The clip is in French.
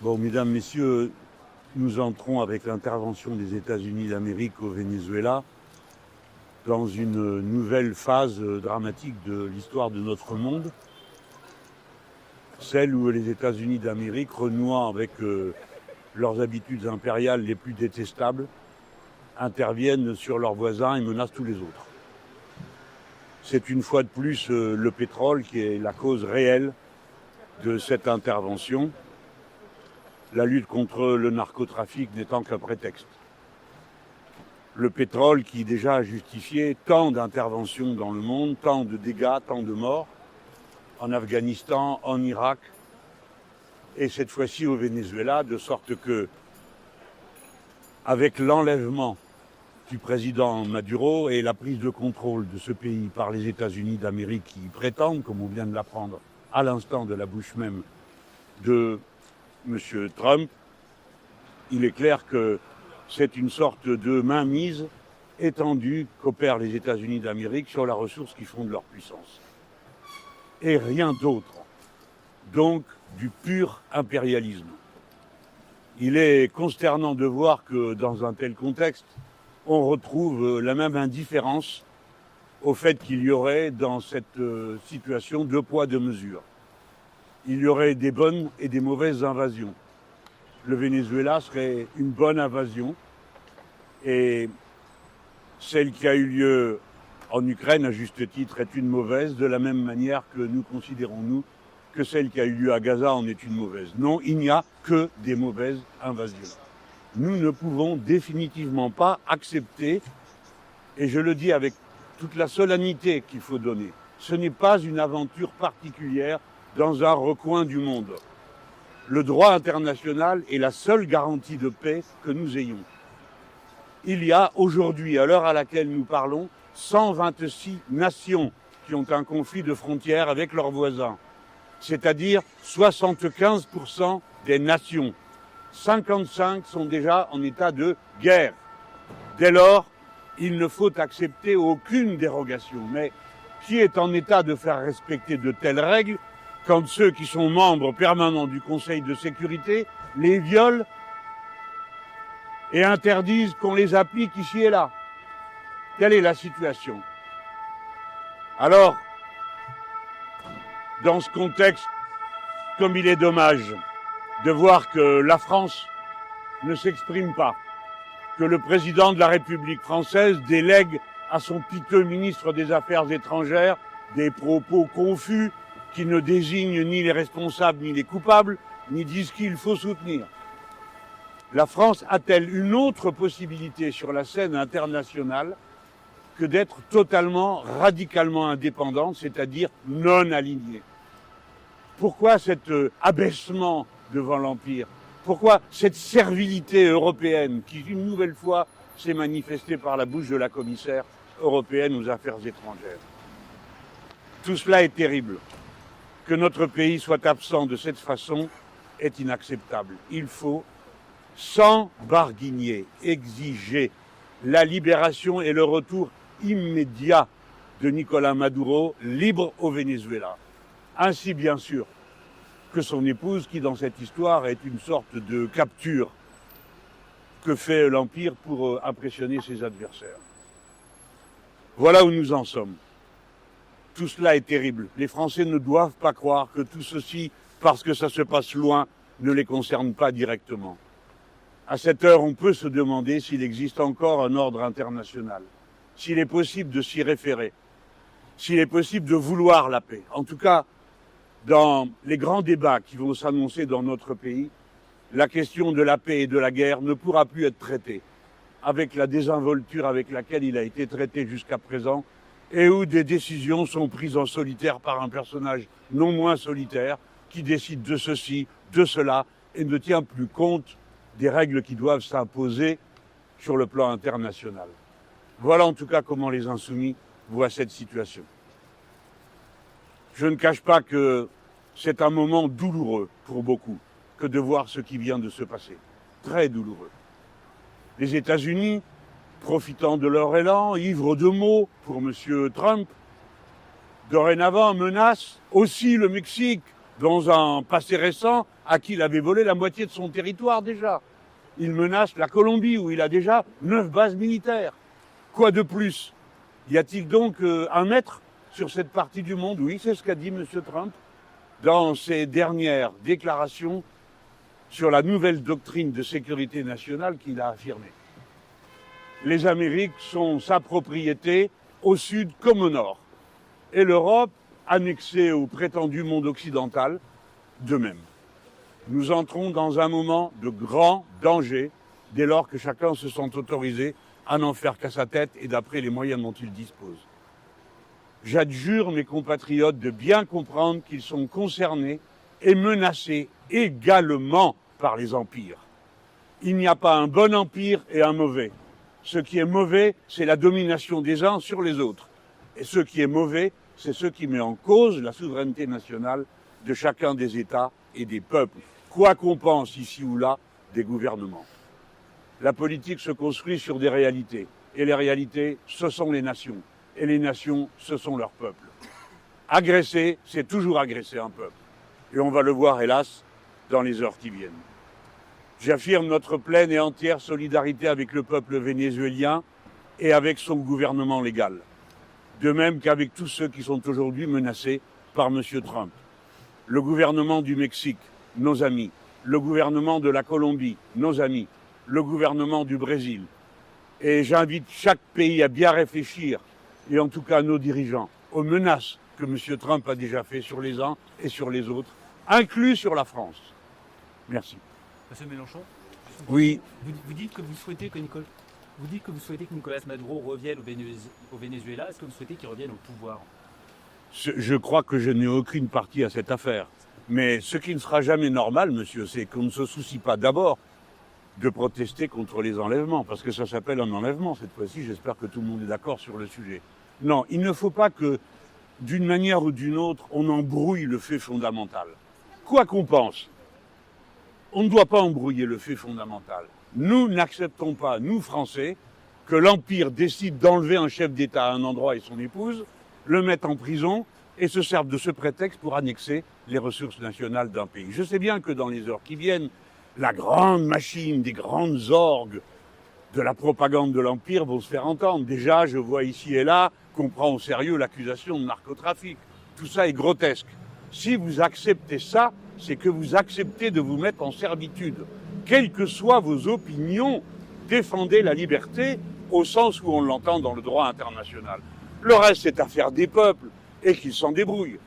Bon, mesdames, messieurs, nous entrons avec l'intervention des États-Unis d'Amérique au Venezuela dans une nouvelle phase dramatique de l'histoire de notre monde, celle où les États-Unis d'Amérique, renouant avec leurs habitudes impériales les plus détestables, interviennent sur leurs voisins et menacent tous les autres. C'est une fois de plus le pétrole qui est la cause réelle de cette intervention, la lutte contre le narcotrafic n'étant qu'un prétexte. Le pétrole qui déjà a justifié tant d'interventions dans le monde, tant de dégâts, tant de morts, en Afghanistan, en Irak, et cette fois-ci au Venezuela, de sorte que, avec l'enlèvement du président Maduro et la prise de contrôle de ce pays par les États-Unis d'Amérique qui prétendent, comme on vient de l'apprendre à l'instant de la bouche même de M. Trump, il est clair que c'est une sorte de mainmise étendue qu'opèrent les États-Unis d'Amérique sur la ressource qui fonde leur puissance. Et rien d'autre. Donc, du pur impérialisme. Il est consternant de voir que dans un tel contexte, on retrouve la même indifférence au fait qu'il y aurait dans cette situation deux poids, deux mesures. Il y aurait des bonnes et des mauvaises invasions. Le Venezuela serait une bonne invasion et celle qui a eu lieu en Ukraine, à juste titre, est une mauvaise, de la même manière que nous considérons, nous, que celle qui a eu lieu à Gaza en est une mauvaise. Non, il n'y a que des mauvaises invasions. Nous ne pouvons définitivement pas accepter, et je le dis avec toute la solennité qu'il faut donner, ce n'est pas une aventure particulière dans un recoin du monde. Le droit international est la seule garantie de paix que nous ayons. Il y a aujourd'hui, à l'heure à laquelle nous parlons, 126 nations qui ont un conflit de frontières avec leurs voisins, c'est-à-dire 75% des nations. 55 sont déjà en état de guerre. Dès lors, il ne faut accepter aucune dérogation. Mais qui est en état de faire respecter de telles règles quand ceux qui sont membres permanents du Conseil de sécurité les violent et interdisent qu'on les applique ici et là? Quelle est la situation? Alors, dans ce contexte, comme il est dommage de voir que la France ne s'exprime pas, que le président de la République française délègue à son piteux ministre des Affaires étrangères des propos confus qui ne désignent ni les responsables ni les coupables, ni disent qu'il faut soutenir. La France a-t-elle une autre possibilité sur la scène internationale que d'être totalement, radicalement indépendante, c'est-à-dire non alignée? Pourquoi cet abaissement devant l'Empire? Pourquoi cette servilité européenne qui, une nouvelle fois, s'est manifestée par la bouche de la commissaire européenne aux Affaires étrangères? Tout cela est terrible. Que notre pays soit absent de cette façon est inacceptable. Il faut, sans barguigner, exiger la libération et le retour immédiat de Nicolás Maduro, libre au Venezuela. Ainsi, bien sûr, que son épouse, qui dans cette histoire est une sorte de capture que fait l'Empire pour impressionner ses adversaires. Voilà où nous en sommes. Tout cela est terrible. Les Français ne doivent pas croire que tout ceci, parce que ça se passe loin, ne les concerne pas directement. À cette heure, on peut se demander s'il existe encore un ordre international, s'il est possible de s'y référer, s'il est possible de vouloir la paix. En tout cas, dans les grands débats qui vont s'annoncer dans notre pays, la question de la paix et de la guerre ne pourra plus être traitée avec la désinvolture avec laquelle il a été traité jusqu'à présent, et où des décisions sont prises en solitaire par un personnage non moins solitaire qui décide de ceci, de cela, et ne tient plus compte des règles qui doivent s'imposer sur le plan international. Voilà en tout cas comment les Insoumis voient cette situation. Je ne cache pas que c'est un moment douloureux pour beaucoup que de voir ce qui vient de se passer. Très douloureux. Les États-Unis, profitant de leur élan, ivres de mots pour M. Trump, dorénavant menacent aussi le Mexique, dans un passé récent à qui il avait volé la moitié de son territoire déjà. Il menace la Colombie où il a déjà 9 bases militaires. Quoi de plus? Y a-t-il donc un maître sur cette partie du monde? Oui, c'est ce qu'a dit M. Trump dans ses dernières déclarations sur la nouvelle doctrine de sécurité nationale qu'il a affirmée. Les Amériques sont sa propriété au sud comme au nord. Et l'Europe, annexée au prétendu monde occidental, de même. Nous entrons dans un moment de grand danger dès lors que chacun se sent autorisé à n'en faire qu'à sa tête et d'après les moyens dont il dispose. J'adjure mes compatriotes de bien comprendre qu'ils sont concernés et menacés également par les empires. Il n'y a pas un bon empire et un mauvais. Ce qui est mauvais, c'est la domination des uns sur les autres. Et ce qui est mauvais, c'est ce qui met en cause la souveraineté nationale de chacun des États et des peuples, quoi qu'on pense ici ou là des gouvernements. La politique se construit sur des réalités. Et les réalités, ce sont les nations. Et les nations, ce sont leurs peuples. Agresser, c'est toujours agresser un peuple. Et on va le voir, hélas, dans les heures qui viennent. J'affirme notre pleine et entière solidarité avec le peuple vénézuélien et avec son gouvernement légal. De même qu'avec tous ceux qui sont aujourd'hui menacés par M. Trump. Le gouvernement du Mexique, nos amis. Le gouvernement de la Colombie, nos amis. Le gouvernement du Brésil. Et j'invite chaque pays à bien réfléchir, et en tout cas nos dirigeants, aux menaces que M. Trump a déjà fait sur les uns et sur les autres, inclus sur la France. Merci. Monsieur Mélenchon, oui. Vous dites que vous souhaitez que Nicolás Maduro revienne au Venezuela. Est-ce que vous souhaitez qu'il revienne au pouvoir? Je crois que je n'ai aucune partie à cette affaire. Mais ce qui ne sera jamais normal, monsieur, c'est qu'on ne se soucie pas d'abord de protester contre les enlèvements, parce que ça s'appelle un enlèvement cette fois-ci. J'espère que tout le monde est d'accord sur le sujet. Non, il ne faut pas que, d'une manière ou d'une autre, on embrouille le fait fondamental. Quoi qu'on pense, on ne doit pas embrouiller le fait fondamental. Nous n'acceptons pas, nous Français, que l'Empire décide d'enlever un chef d'État à un endroit et son épouse, le mette en prison et se serve de ce prétexte pour annexer les ressources nationales d'un pays. Je sais bien que dans les heures qui viennent, la grande machine des grandes orgues de la propagande de l'Empire vont se faire entendre. Déjà, je vois ici et là qu'on prend au sérieux l'accusation de narcotrafic. Tout ça est grotesque. Si vous acceptez ça, c'est que vous acceptez de vous mettre en servitude. Quelles que soient vos opinions, défendez la liberté au sens où on l'entend dans le droit international. Le reste, c'est affaire des peuples et qu'ils s'en débrouillent.